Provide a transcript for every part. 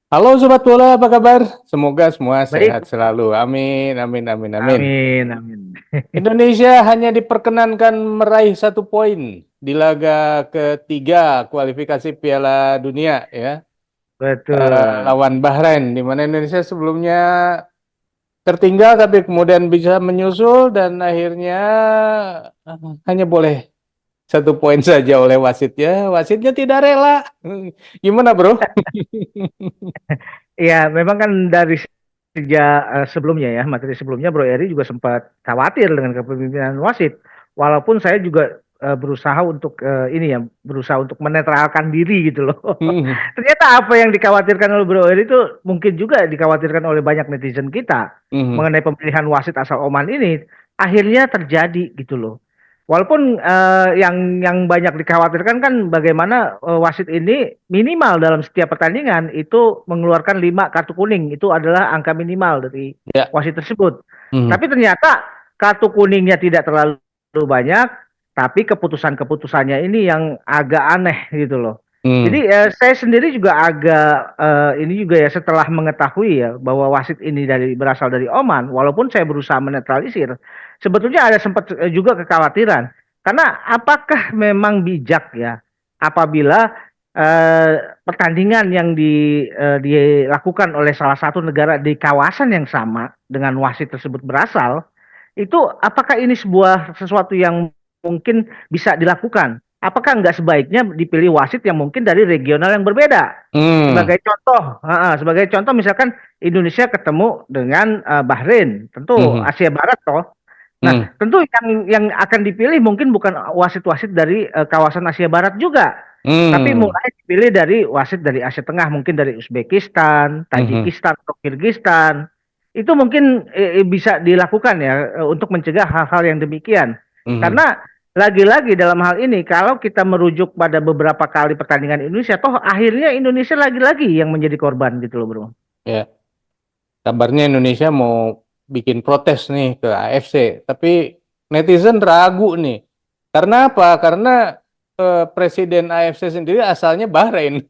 Halo Sobat Bola, apa kabar? Semoga semua Baik, sehat selalu. Amin, amin, amin, amin. amin, amin. Indonesia hanya diperkenankan meraih 1 poin di laga ketiga kualifikasi Piala Dunia ya, Betul. lawan Bahrain, di mana Indonesia sebelumnya tertinggal tapi kemudian bisa menyusul dan akhirnya hanya boleh 1 poin saja oleh wasitnya. Wasitnya tidak rela. Gimana bro? Ya, memang kan dari sejak sebelumnya ya, materi sebelumnya Bro Eri juga sempat khawatir dengan kepemimpinan wasit. Walaupun saya juga berusaha untuk ini ya, berusaha untuk menetralkan diri gitu loh. Ternyata apa yang dikhawatirkan oleh Bro Eri itu mungkin juga dikhawatirkan oleh banyak netizen kita mengenai pemilihan wasit asal Oman ini akhirnya terjadi gitu loh. Walaupun yang banyak dikhawatirkan kan bagaimana wasit ini minimal dalam setiap pertandingan itu mengeluarkan 5 kartu kuning. Itu adalah angka minimal dari Ya. wasit tersebut. Mhm. Tapi ternyata kartu kuningnya tidak terlalu banyak, tapi keputusan-keputusannya ini yang agak aneh gitu loh. Mhm. Jadi saya sendiri juga agak ini juga ya setelah mengetahui ya bahwa wasit ini berasal dari Oman, walaupun saya berusaha menetralisir, sebetulnya ada sempat juga kekhawatiran. Karena apakah memang bijak ya apabila pertandingan yang dilakukan oleh salah satu negara di kawasan yang sama dengan wasit tersebut berasal, itu apakah ini sesuatu yang mungkin bisa dilakukan? Apakah nggak sebaiknya dipilih wasit yang mungkin dari regional yang berbeda? Hmm. Sebagai contoh misalkan Indonesia ketemu dengan Bahrain, tentu Mhm. Asia Barat toh. Nah, Hmm. tentu yang akan dipilih mungkin bukan wasit-wasit dari kawasan Asia Barat juga, tapi Hmm. mulai dipilih dari wasit dari Asia Tengah, mungkin dari Uzbekistan, Mhm. Tajikistan, atau Kirgistan. Itu mungkin bisa dilakukan ya untuk mencegah hal-hal yang demikian. Mhm. Karena lagi-lagi dalam hal ini, kalau kita merujuk pada beberapa kali pertandingan Indonesia, toh akhirnya Indonesia lagi-lagi yang menjadi korban gitu loh, bro. Ya, kabarnya Indonesia mau bikin protes nih ke AFC, tapi netizen ragu nih. Karena apa? Karena Presiden AFC sendiri asalnya Bahrain.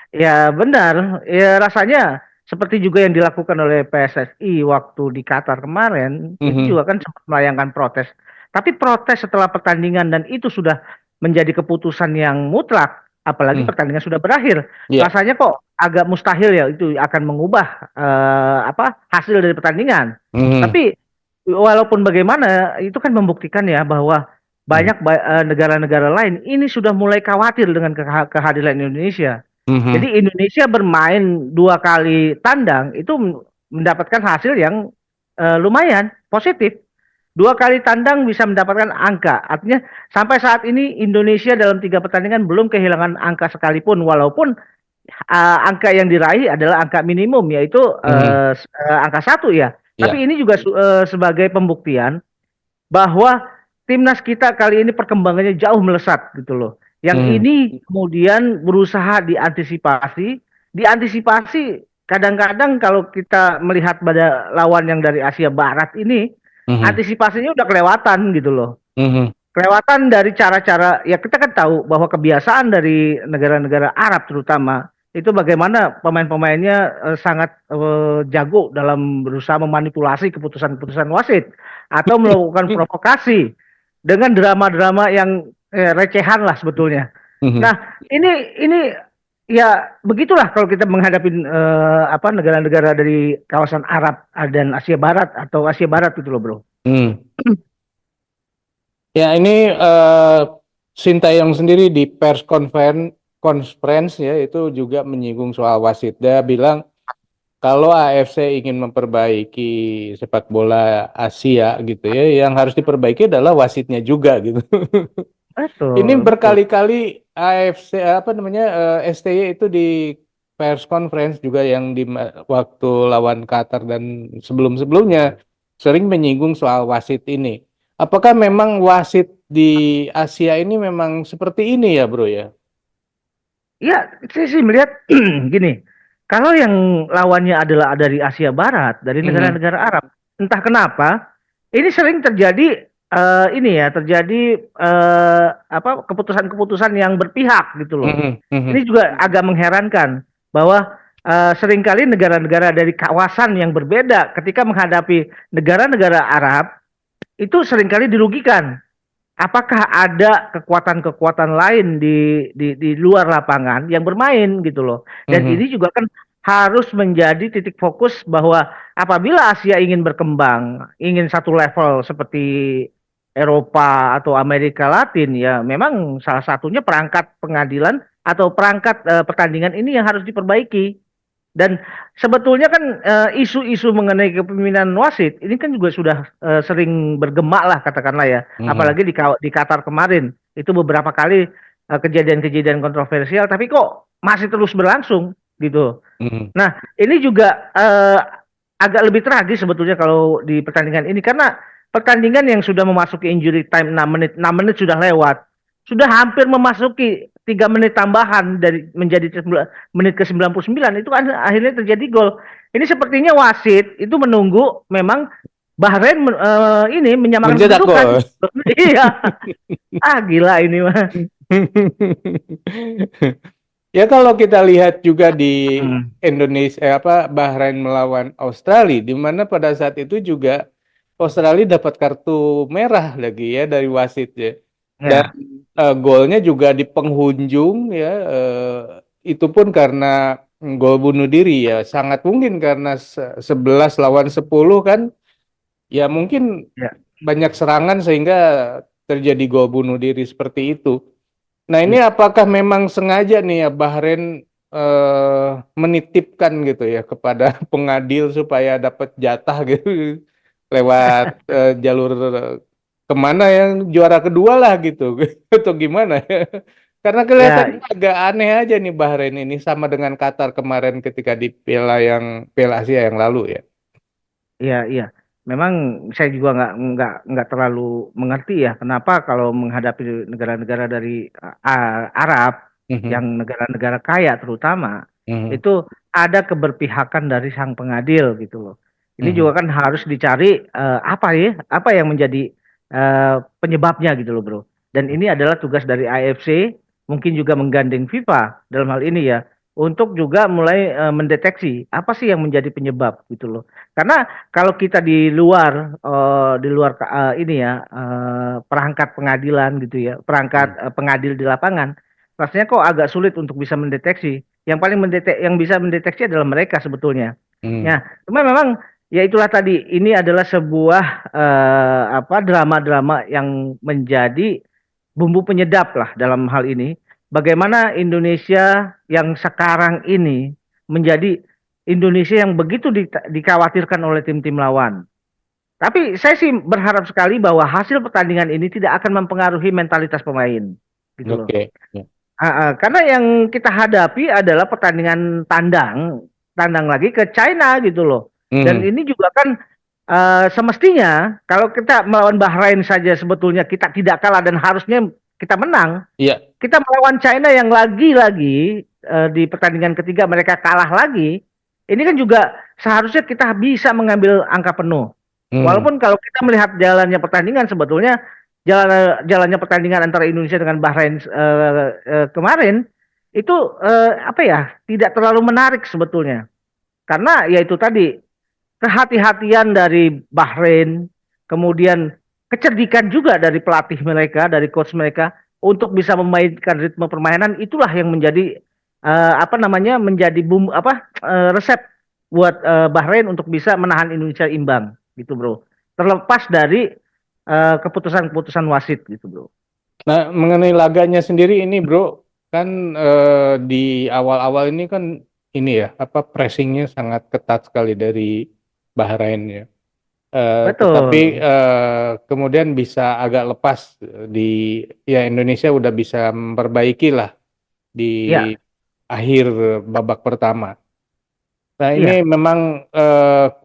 Ya benar, ya rasanya seperti juga yang dilakukan oleh PSSI waktu di Qatar kemarin, itu Mhm. juga kan sempat melayangkan protes. Tapi protes setelah pertandingan dan itu sudah menjadi keputusan yang mutlak, apalagi Hmm. pertandingan sudah berakhir. Ya. Rasanya kok agak mustahil ya itu akan mengubah hasil dari pertandingan. Mhm. Tapi walaupun bagaimana, itu kan membuktikan ya bahwa Mhm. banyak negara-negara lain ini sudah mulai khawatir dengan kehadiran Indonesia. Mhm. Jadi Indonesia bermain 2 kali tandang itu mendapatkan hasil yang lumayan positif. 2 kali tandang bisa mendapatkan angka. Artinya sampai saat ini Indonesia dalam 3 pertandingan belum kehilangan angka sekalipun, walaupun angka yang diraih adalah angka minimum yaitu Mhm. angka 1 ya. Ya. Tapi ini juga sebagai pembuktian bahwa timnas kita kali ini perkembangannya jauh melesat gitu loh. Yang Mhm. ini kemudian berusaha diantisipasi kadang-kadang kalau kita melihat pada lawan yang dari Asia Barat ini, Mhm. antisipasinya udah kelewatan gitu loh. Mhm. Kelewatan dari cara-cara, ya kita kan tahu bahwa kebiasaan dari negara-negara Arab terutama itu bagaimana pemain-pemainnya sangat jago dalam berusaha memanipulasi keputusan-keputusan wasit atau melakukan provokasi dengan drama-drama yang recehan lah sebetulnya. Mhm. Nah, ini ya begitulah kalau kita menghadapi negara-negara dari kawasan Arab dan Asia Barat atau Asia Barat gitu loh, Bro. Mhm. Ya, ini Sintayong sendiri di conference ya itu juga menyinggung soal wasit. Dia bilang kalau AFC ingin memperbaiki sepak bola Asia gitu ya, yang harus diperbaiki adalah wasitnya juga gitu. Ini Betul, betul. berkali-kali AFC apa namanya STY itu di pers conference juga yang di waktu lawan Qatar dan sebelum-sebelumnya sering menyinggung soal wasit ini. Apakah memang wasit di Asia ini memang seperti ini ya, Bro ya? Ya, saya sih melihat gini, kalau yang lawannya dari Asia Barat, dari Mhm. negara-negara Arab, entah kenapa, ini sering terjadi ini ya terjadi apa keputusan-keputusan yang berpihak gitu loh. Mhm, Ini mhm, juga agak mengherankan bahwa seringkali negara-negara dari kawasan yang berbeda ketika menghadapi negara-negara Arab itu seringkali dirugikan. Apakah ada kekuatan-kekuatan lain di luar lapangan yang bermain gitu loh. Dan mhm, ini juga kan harus menjadi titik fokus bahwa apabila Asia ingin berkembang, ingin satu level seperti Eropa atau Amerika Latin ya, memang salah satunya perangkat pengadilan atau perangkat pertandingan ini yang harus diperbaiki. Dan sebetulnya kan isu-isu mengenai kepemimpinan wasit ini kan juga sudah sering bergema lah katakanlah ya, mhm, apalagi di Qatar kemarin itu beberapa kali kejadian-kejadian kontroversial, tapi kok masih terus berlangsung gitu. mhm. Nah ini juga agak lebih tragis sebetulnya kalau di pertandingan ini karena pertandingan yang sudah memasuki injury time 6 menit sudah lewat, sudah hampir memasuki 3 menit tambahan dari menjadi menit ke 99 itu kan akhirnya terjadi gol. Ini sepertinya wasit itu menunggu memang Bahrain ini menyamakan Mencetak kedudukan. gol. Iya, ah gila ini mah. Ya kalau kita lihat juga di Hmm, Indonesia apa Bahrain melawan Australia di mana pada saat itu juga Australia dapat kartu merah lagi ya dari wasit ya. Dan ya, golnya juga di penghujung ya itu pun karena gol bunuh diri ya. Sangat mungkin karena 11 lawan 10 kan ya mungkin ya, banyak serangan sehingga terjadi gol bunuh diri seperti itu. Nah, ini ya, apakah memang sengaja nih ya Bahrain menitipkan gitu ya kepada pengadil supaya dapat jatah gitu lewat jalur kemana yang juara kedua lah gitu atau gimana ya? Karena ya, kelihatannya agak aneh aja nih Bahrain ini sama dengan Qatar kemarin ketika di Piala Asia yang lalu ya. iya, iya. Memang saya juga nggak terlalu mengerti ya kenapa kalau menghadapi negara-negara dari Arab Mhm, yang negara-negara kaya terutama mhm, itu ada keberpihakan dari sang pengadil gitu loh. Ini juga mhm, kan harus dicari apa ya, apa yang menjadi penyebabnya gitu loh, Bro. Dan ini adalah tugas dari AFC, mungkin juga menggandeng FIFA dalam hal ini ya, untuk juga mulai mendeteksi apa sih yang menjadi penyebab gitu loh. Karena kalau kita di luar ini ya perangkat pengadilan gitu ya, perangkat pengadil di lapangan, rasanya kok agak sulit untuk bisa mendeteksi. Yang bisa mendeteksi adalah mereka sebetulnya. mhm, Ya, cuma memang ya itulah tadi ini adalah sebuah apa drama-drama yang menjadi bumbu penyedap lah dalam hal ini. Bagaimana Indonesia yang sekarang ini menjadi Indonesia yang begitu dikhawatirkan oleh tim-tim lawan. Tapi saya sih berharap sekali bahwa hasil pertandingan ini tidak akan mempengaruhi mentalitas pemain, gitu loh. oke. Ya. Karena yang kita hadapi adalah pertandingan tandang, tandang lagi ke China gitu loh. Dan Mhm, ini juga kan semestinya kalau kita melawan Bahrain saja sebetulnya kita tidak kalah dan harusnya kita menang. iya. Kita melawan China yang lagi-lagi di pertandingan ketiga mereka kalah lagi. Ini kan juga seharusnya kita bisa mengambil angka penuh. Mhm, Walaupun kalau kita melihat jalannya pertandingan sebetulnya jalannya pertandingan antara Indonesia dengan Bahrain kemarin itu apa ya tidak terlalu menarik sebetulnya karena ya itu tadi kehati-hatian dari Bahrain, kemudian kecerdikan juga dari pelatih mereka, dari coach mereka untuk bisa memainkan ritme permainan itulah yang menjadi apa namanya menjadi resep buat Bahrain untuk bisa menahan Indonesia imbang gitu bro. Terlepas dari keputusan-keputusan wasit gitu bro. Nah, mengenai laganya sendiri ini, Bro, kan di awal-awal ini kan ini ya, apa pressingnya sangat ketat sekali dari Bahrain ya. Tetapi Betul. kemudian bisa agak lepas di ya Indonesia udah bisa memperbaiki lah di Ya, akhir babak pertama. Nah, ini iya. memang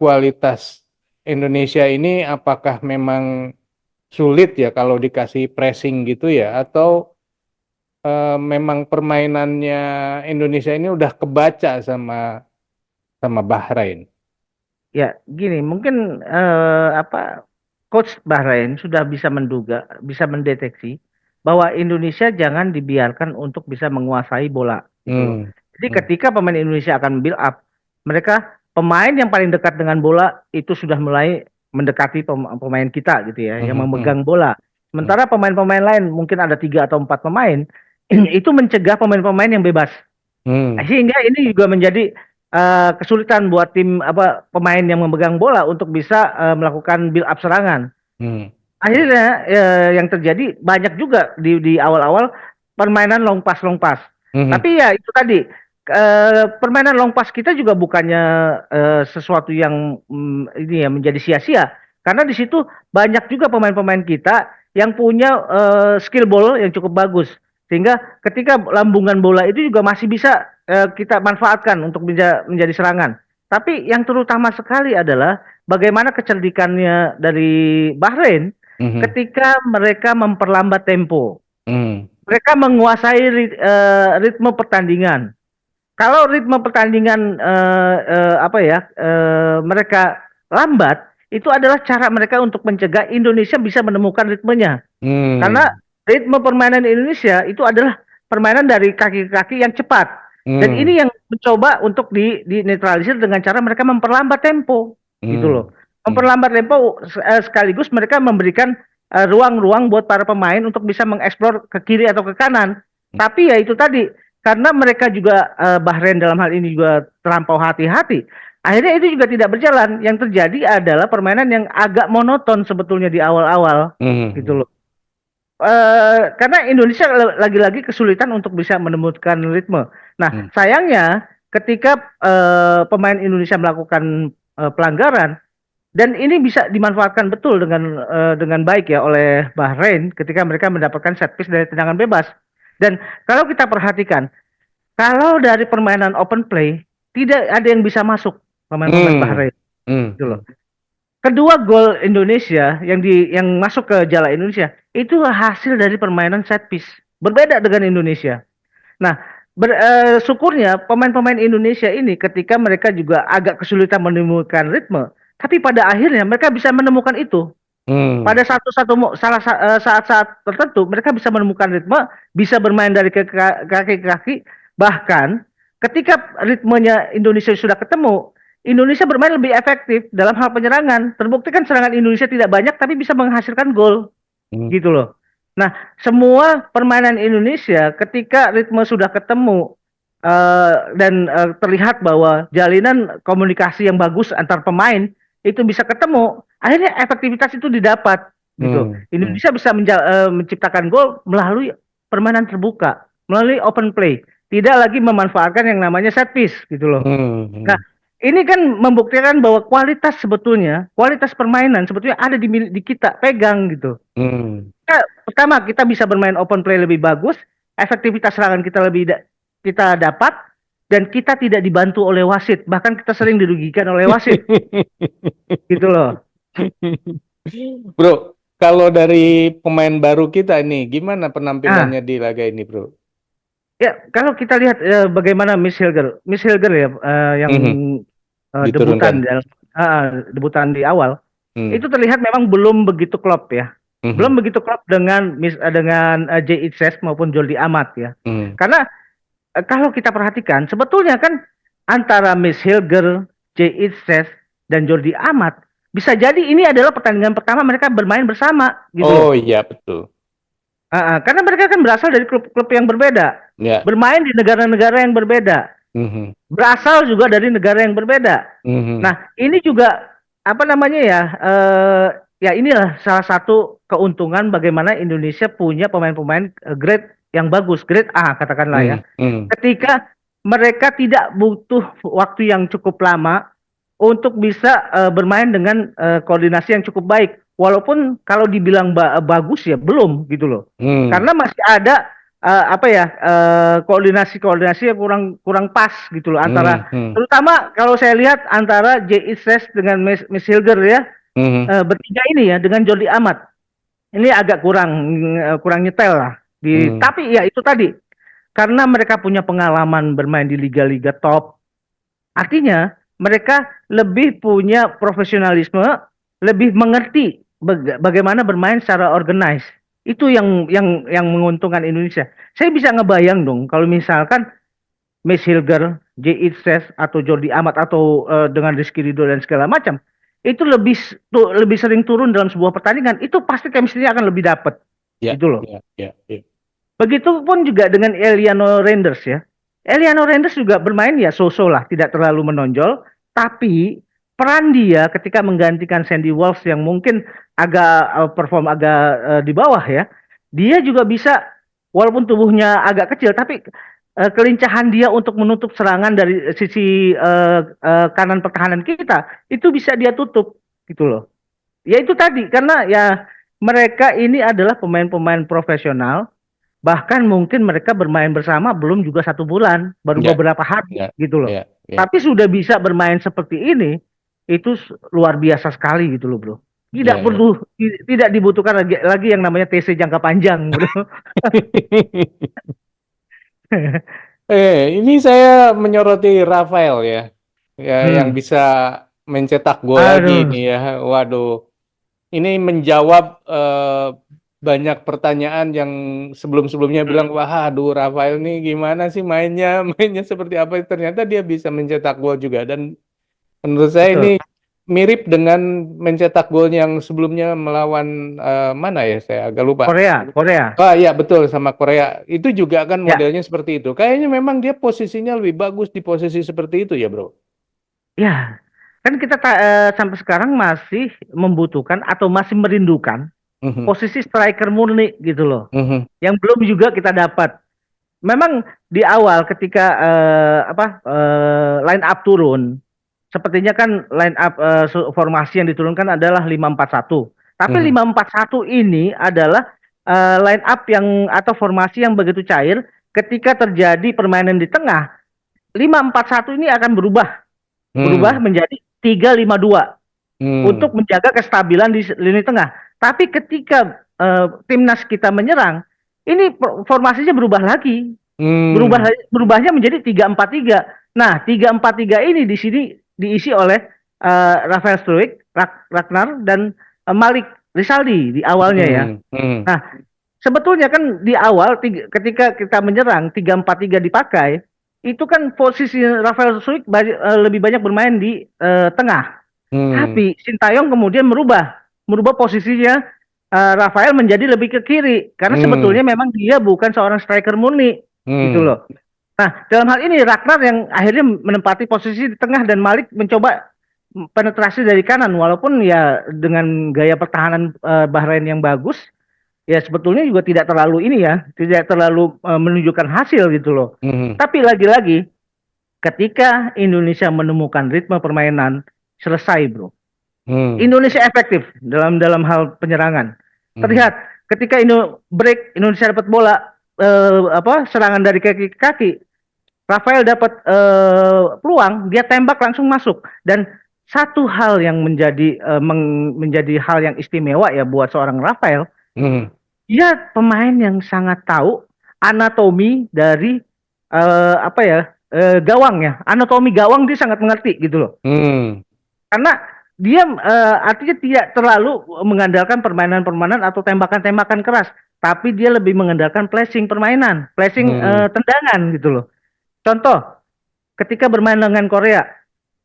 kualitas Indonesia ini apakah memang sulit ya kalau dikasih pressing gitu ya atau memang permainannya Indonesia ini udah kebaca sama sama Bahrain. Ya, gini, mungkin apa? coach Bahrain sudah bisa menduga, bisa mendeteksi bahwa Indonesia jangan dibiarkan untuk bisa menguasai bola gitu loh. Hmm. Jadi Hmm. ketika pemain Indonesia akan build up, mereka pemain yang paling dekat dengan bola itu sudah mulai mendekati pemain kita gitu ya, yang Hmm. Hmm. memegang bola. Hmm. Sementara pemain-pemain lain mungkin ada 3 atau 4 pemain itu mencegah pemain-pemain yang bebas. Hmm. Sehingga ini juga menjadi kesulitan buat tim apa pemain yang memegang bola untuk bisa melakukan build up serangan. Hmm. Akhirnya yang terjadi banyak juga di awal-awal permainan long pass. Hmm. Tapi ya itu tadi permainan long pass kita juga bukannya sesuatu yang ini ya menjadi sia-sia karena di situ banyak juga pemain-pemain kita yang punya skill ball yang cukup bagus sehingga ketika lambungan bola itu juga masih bisa kita manfaatkan untuk menjadi serangan. Tapi yang terutama sekali adalah bagaimana kecerdikannya dari Bahrain Hmm. ketika mereka memperlambat tempo. Hmm. Mereka menguasai ritme pertandingan. Kalau ritme pertandingan apa ya mereka lambat, itu adalah cara mereka untuk mencegah Indonesia bisa menemukan ritmenya. Karena Hmm. ritme permainan Indonesia itu adalah permainan dari kaki-kaki yang cepat. Dan Hmm. ini yang mencoba untuk dinetralisir dengan cara mereka memperlambat tempo, gitu Hmm. loh. Memperlambat tempo sekaligus mereka memberikan ruang-ruang buat para pemain untuk bisa mengeksplor ke kiri atau ke kanan. Tapi ya itu tadi, karena mereka juga Bahrain dalam hal ini juga terlampau hati-hati. Akhirnya itu juga tidak berjalan. Yang terjadi adalah permainan yang agak monoton sebetulnya di awal-awal, gitu Hmm. loh. Karena Indonesia lagi-lagi kesulitan untuk bisa menemukan ritme. Nah, Hmm. sayangnya ketika pemain Indonesia melakukan pelanggaran dan ini bisa dimanfaatkan betul dengan baik ya oleh Bahrain ketika mereka mendapatkan set piece dari tendangan bebas. Dan kalau kita perhatikan, kalau dari permainan open play tidak ada yang bisa masuk pemain-pemain Hmm. Bahrain, Hmm. gitu loh. Kedua gol Indonesia yang masuk ke jala Indonesia itu hasil dari permainan set piece. Berbeda dengan Indonesia. Nah, syukurnya pemain-pemain Indonesia ini ketika mereka juga agak kesulitan menemukan ritme, tapi pada akhirnya mereka bisa menemukan itu. Hmm. Pada saat-saat tertentu mereka bisa menemukan ritme, bisa bermain dari kaki ke kaki, bahkan ketika ritmenya Indonesia sudah ketemu, Indonesia bermain lebih efektif dalam hal penyerangan. Terbukti kan serangan Indonesia tidak banyak tapi bisa menghasilkan gol, Hmm. gitu loh. Nah, semua permainan Indonesia ketika ritme sudah ketemu dan terlihat bahwa jalinan komunikasi yang bagus antar pemain itu bisa ketemu, akhirnya efektivitas itu didapat gitu. Hmm. Hmm. Indonesia bisa menciptakan gol melalui permainan terbuka, melalui open play, tidak lagi memanfaatkan yang namanya set piece gitu loh. Hmm. Nah, Hmm. ini kan membuktikan bahwa kualitas permainan sebetulnya ada di kita, pegang gitu. Hmm. Pertama kita bisa bermain open play lebih bagus, efektivitas serangan kita kita dapat dan kita tidak dibantu oleh wasit, bahkan kita sering dirugikan oleh wasit, gitu loh. Bro, kalau dari pemain baru kita nih, gimana Nah, penampilannya di laga ini, Bro? ya kalau kita lihat bagaimana Miss Hilger ya yang Mhm. debutan Diturunkan. debutan di awal, Hmm. itu terlihat memang belum begitu klop ya. Belum Mhm. begitu klop dengan Jay Itzes maupun Jordi Amat ya. Hmm. Karena kalau kita perhatikan sebetulnya kan antara Miss Hilger, Jay Itzes dan Jordi Amat bisa jadi ini adalah pertandingan pertama mereka bermain bersama gitu loh. Oh iya, betul. Karena mereka kan berasal dari klub-klub yang berbeda, Ya. bermain di negara-negara yang berbeda, Mhm. berasal juga dari negara yang berbeda. Mhm. Nah, ini juga apa namanya ya? Ya inilah salah satu keuntungan bagaimana Indonesia punya pemain-pemain grade yang bagus, grade A katakanlah ya. Mhm. Mhm. Ketika mereka tidak butuh waktu yang cukup lama untuk bisa bermain dengan koordinasi yang cukup baik. Walaupun kalau dibilang bagus ya belum gitu loh. Hmm. Karena masih ada apa ya koordinasi-koordinasi yang kurang kurang pas gitu loh antara Hmm. Hmm. terutama kalau saya lihat antara J. Ises dengan Miss Hilger ya Mhm. bertiga ini ya dengan Jordi Amat ini agak kurang nyetel lah Hmm. tapi ya itu tadi karena mereka punya pengalaman bermain di liga-liga top. Artinya mereka lebih punya profesionalisme, lebih mengerti bagaimana bermain secara organize. Itu yang menguntungkan Indonesia. Saya bisa ngebayang dong kalau misalkan Miss Hilger, J. Itses atau Jordi Amat atau dengan Rizky Ridho dan segala macam itu lebih sering turun dalam sebuah pertandingan, itu pasti chemistry-nya akan lebih dapat Ya, gitu loh. ya, ya, ya. Begitupun juga dengan Eliano Renders ya. Eliano Renders juga bermain ya so-so lah, tidak terlalu menonjol, tapi peran dia ketika menggantikan Sandy Walsh yang mungkin agak perform agak di bawah ya, dia juga bisa walaupun tubuhnya agak kecil, tapi kelincahan dia untuk menutup serangan dari sisi kanan pertahanan kita itu bisa dia tutup gitu loh. Ya itu tadi karena ya mereka ini adalah pemain-pemain profesional. Bahkan mungkin mereka bermain bersama belum juga 1 bulan, baru Ya, beberapa hari ya, gitu loh. ya, ya, Tapi sudah bisa bermain seperti ini, itu luar biasa sekali gitu loh bro. Tidak ya, ya. perlu, tidak dibutuhkan lagi yang namanya TC jangka panjang bro. Ini saya menyoroti Rafael ya, ya yang Hmm. bisa mencetak gol lagi Aduh, nih ya. Waduh, ini menjawab banyak pertanyaan yang sebelum-sebelumnya bilang, wah, aduh, Rafael nih gimana sih mainnya, mainnya seperti apa? Ternyata dia bisa mencetak gol juga dan menurut saya ini betul. mirip dengan mencetak gol yang sebelumnya melawan mana ya? Saya agak lupa. Korea, Korea. Ah iya betul sama Korea. Itu juga kan Ya, modelnya seperti itu. Kayaknya memang dia posisinya lebih bagus di posisi seperti itu ya, Bro. ya. Kan kita sampai sekarang masih membutuhkan atau masih merindukan Mhm, posisi striker murni gitu loh. mhm, Yang belum juga kita dapat. Memang di awal ketika line up turun, sepertinya kan line up formasi yang diturunkan adalah 5-4-1. Tapi mhm, 5-4-1 ini adalah line up yang atau formasi yang begitu cair ketika terjadi permainan di tengah. 5-4-1 ini akan berubah mhm, menjadi 3-5-2 untuk mhm, menjaga kestabilan di lini tengah. Tapi ketika timnas kita menyerang, ini formasinya berubah lagi, mhm, berubahnya menjadi 3-4-3. Nah, 3-4-3 ini di sini diisi oleh Rafael Struijk, Ragnar dan Malik Rizaldi di awalnya ya. mhm, mhm, Nah, sebetulnya kan di awal ketika kita menyerang 3-4-3 dipakai, itu kan posisi Rafael Struijk lebih banyak bermain di tengah. mhm, Tapi Sintayong kemudian merubah posisinya Rafael menjadi lebih ke kiri karena mhm, sebetulnya memang dia bukan seorang striker murni gitu mhm, loh. Nah, dalam hal ini Ragnar yang akhirnya menempati posisi di tengah dan Malik mencoba penetrasi dari kanan walaupun ya dengan gaya pertahanan Bahrain yang bagus ya sebetulnya juga tidak terlalu ini ya, tidak terlalu menunjukkan hasil gitu loh. mhm, Tapi lagi-lagi ketika Indonesia menemukan ritme permainan selesai, Bro. mhm, Indonesia efektif dalam hal penyerangan. mhm, Terlihat ketika Indonesia dapat bola serangan dari kaki ke kaki, Rafael dapat peluang, dia tembak langsung masuk. Dan satu hal yang menjadi hal yang istimewa ya buat seorang Rafael, mhm, dia pemain yang sangat tahu anatomi dari gawang ya. Anatomi gawang dia sangat mengerti gitu loh. mhm, Karena dia artinya tidak terlalu mengandalkan permainan-permainan atau tembakan-tembakan keras, tapi dia lebih mengandalkan flashing permainan, flashing mhm, tendangan gitu loh. Contoh, ketika bermain dengan Korea,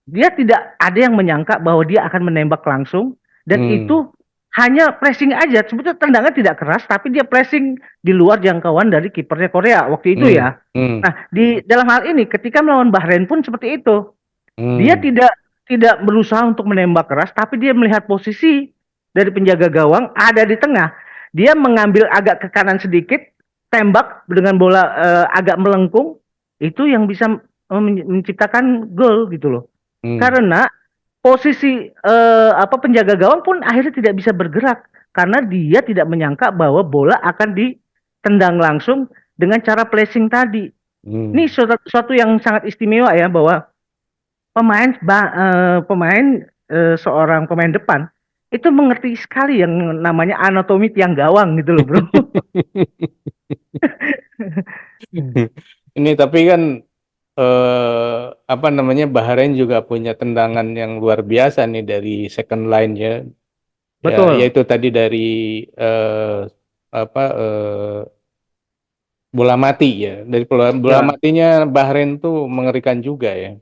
dia tidak ada yang menyangka bahwa dia akan menembak langsung dan mhm, itu hanya pressing aja. Sebetulnya tendangan tidak keras, tapi dia pressing di luar jangkauan dari kipernya Korea waktu itu mhm, ya. mhm, Nah, di dalam hal ini ketika melawan Bahrain pun seperti itu. Dia mhm, tidak berusaha untuk menembak keras, tapi dia melihat posisi dari penjaga gawang ada di tengah. Dia mengambil agak ke kanan sedikit, tembak dengan bola agak melengkung, itu yang bisa menciptakan gol gitu loh. mhm, Karena posisi penjaga gawang pun akhirnya tidak bisa bergerak karena dia tidak menyangka bahwa bola akan ditendang langsung dengan cara placing tadi. Ini mhm. suatu yang sangat istimewa ya bahwa pemain seorang pemain depan itu mengerti sekali yang namanya anatomi tiang gawang gitu loh bro. Ini tapi kan apa namanya Bahrain juga punya tendangan yang luar biasa nih dari second line ya. Ya, Betul. yaitu tadi dari eh, apa bola mati ya. Dari bola Ya. matinya Bahrain tuh mengerikan juga ya.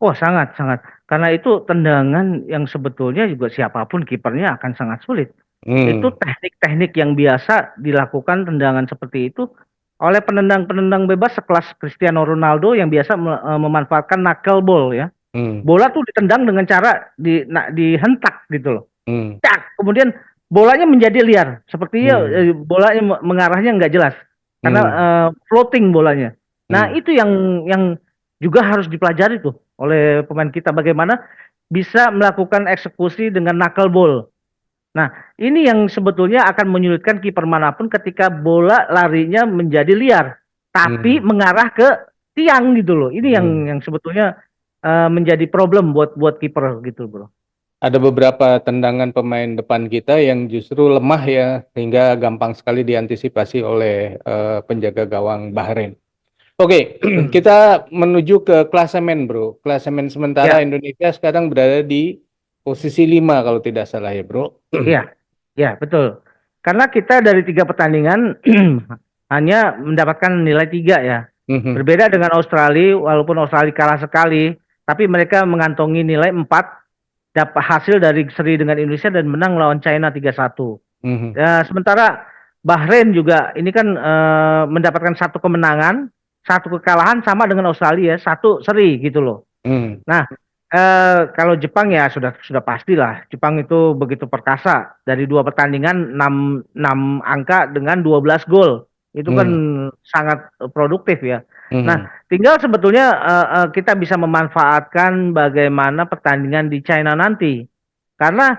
Oh, sangat, sangat. Karena itu tendangan yang sebetulnya juga siapapun kipernya akan sangat sulit. Itu Hmm, teknik-teknik yang biasa dilakukan tendangan seperti itu oleh penendang-penendang bebas sekelas Cristiano Ronaldo yang biasa memanfaatkan knuckleball ya. hmm, Bola tuh ditendang dengan cara dihentak gitu loh. hmm, Cak, kemudian bolanya menjadi liar. Sepertinya hmm, bolanya mengarahnya nggak jelas karena hmm, floating bolanya. Nah, hmm, itu yang juga harus dipelajari tuh oleh pemain kita bagaimana bisa melakukan eksekusi dengan knuckleball. Nah, ini yang sebetulnya akan menyulitkan kiper manapun ketika bola larinya menjadi liar, tapi hmm, mengarah ke tiang gitu loh. Ini yang hmm. yang sebetulnya menjadi problem buat buat kiper gitu, bro. Ada beberapa tendangan pemain depan kita yang justru lemah ya, sehingga gampang sekali diantisipasi oleh penjaga gawang Bahrain. Oke, Betul. kita menuju ke klasemen, bro. Klasemen sementara Ya, Indonesia sekarang berada di posisi 5 kalau tidak salah ya, bro. iya, ya betul. Karena kita dari 3 pertandingan hanya mendapatkan nilai 3 ya. Mhm, Berbeda dengan Australia, walaupun Australia kalah sekali, tapi mereka mengantongi nilai 4, dapat hasil dari seri dengan Indonesia dan menang lawan China 3-1. mhm, Ya, sementara Bahrain juga ini kan mendapatkan 1 kemenangan, 1 kekalahan sama dengan Australia, 1 seri gitu loh. mhm, Nah, kalau Jepang ya sudah pastilah. Jepang itu begitu perkasa. Dari 2 pertandingan 6 angka dengan 12 gol. Itu kan mhm, sangat produktif ya. Nah, mhm, tinggal sebetulnya kita bisa memanfaatkan bagaimana pertandingan di China nanti. Karena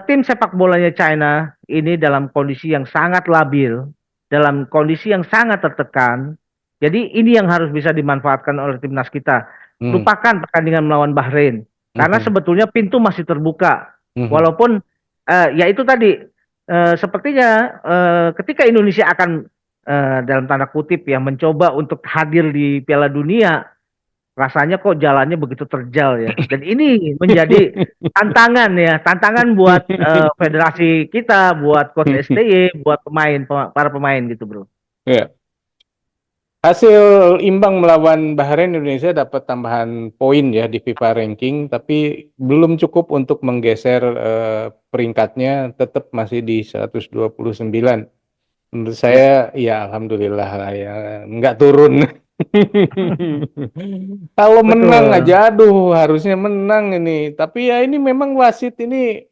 tim sepak bolanya China ini dalam kondisi yang sangat labil, dalam kondisi yang sangat tertekan. Jadi ini yang harus bisa dimanfaatkan oleh timnas kita. mhm, Lupakan pertandingan melawan Bahrain karena mhm, sebetulnya pintu masih terbuka. mhm. Walaupun ya itu tadi sepertinya ketika Indonesia akan dalam tanda kutip ya mencoba untuk hadir di Piala Dunia, rasanya kok jalannya begitu terjal ya. Dan ini menjadi tantangan ya, tantangan buat federasi kita, buat coach STY, buat para pemain gitu, Bro. Ya. Hasil imbang melawan Bahrain, Indonesia dapat tambahan poin ya di FIFA ranking, tapi belum cukup untuk menggeser peringkatnya, tetap masih di 129. Menurut Ya, saya, ya alhamdulillah lah ya, nggak turun. Kalau menang aja, betul. aduh harusnya menang ini. Tapi ya ini memang wasit ini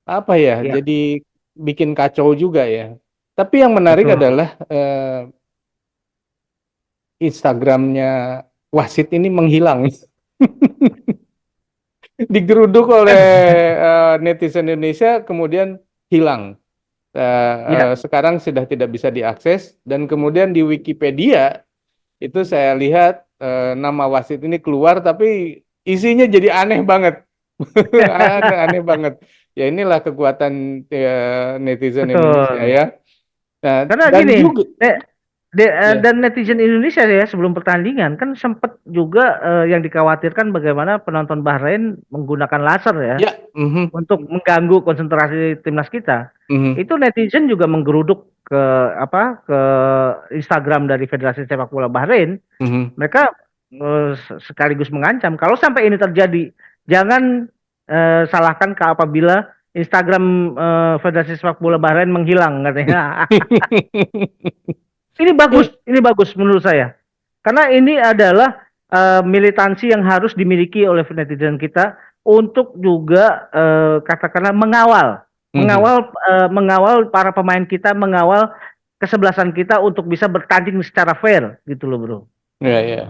apa ya, Ya, jadi bikin kacau juga ya. Tapi yang menarik betul. adalah Instagramnya wasit ini menghilang, digeruduk oleh netizen Indonesia, kemudian hilang. Ya, Sekarang sudah tidak bisa diakses dan kemudian di Wikipedia itu saya lihat nama wasit ini keluar tapi isinya jadi aneh banget. Aneh banget. Ya inilah kekuatan netizen Indonesia betul. ya. Nah, Karena dan gini, juga ya, dan netizen Indonesia ya sebelum pertandingan kan sempat juga yang dikhawatirkan bagaimana penonton Bahrain menggunakan laser ya ya, mhm, untuk mengganggu konsentrasi timnas kita. mhm, Itu netizen juga menggeruduk ke apa ke Instagram dari Federasi Sepak Bola Bahrain. mhm. Mereka sekaligus mengancam kalau sampai ini terjadi, jangan salahkan apabila Instagram Federasi Sepak Bola Bahrain menghilang katanya. Ini bagus menurut saya. Karena ini adalah militansi yang harus dimiliki oleh netizen kita untuk juga katakanlah Mhm. mengawal para pemain kita, mengawal kesebelasan kita untuk bisa bertanding secara fair gitu loh, Bro. Ya, ya.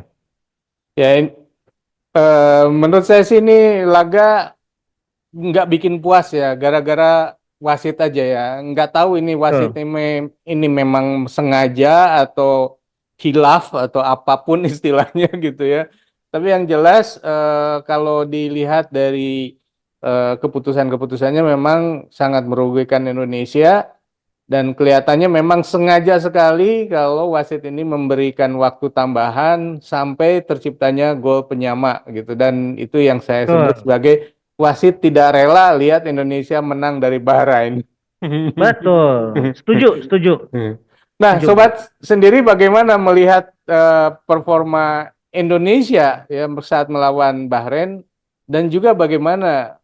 Ya, menurut saya sih ini laga nggak bikin puas ya, gara-gara wasit aja ya. Nggak tahu ini wasit Betul. ini memang sengaja atau khilaf atau apapun istilahnya gitu ya. Tapi yang jelas kalau dilihat dari keputusan-keputusannya memang sangat merugikan Indonesia. Dan kelihatannya memang sengaja sekali kalau wasit ini memberikan waktu tambahan sampai terciptanya gol penyama gitu. Dan itu yang saya sebut Betul. sebagai wasit tidak rela lihat Indonesia menang dari Bahrain. Betul. Setuju, setuju. Nah, Setuju, Bro. sobat sendiri bagaimana melihat performa Indonesia ya saat melawan Bahrain dan juga bagaimana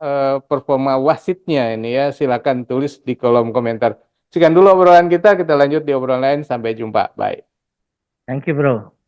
performa wasitnya ini ya, silakan tulis di kolom komentar. Sekian dulu obrolan kita lanjut di obrolan lain, sampai jumpa. Bye. Thank you, Bro.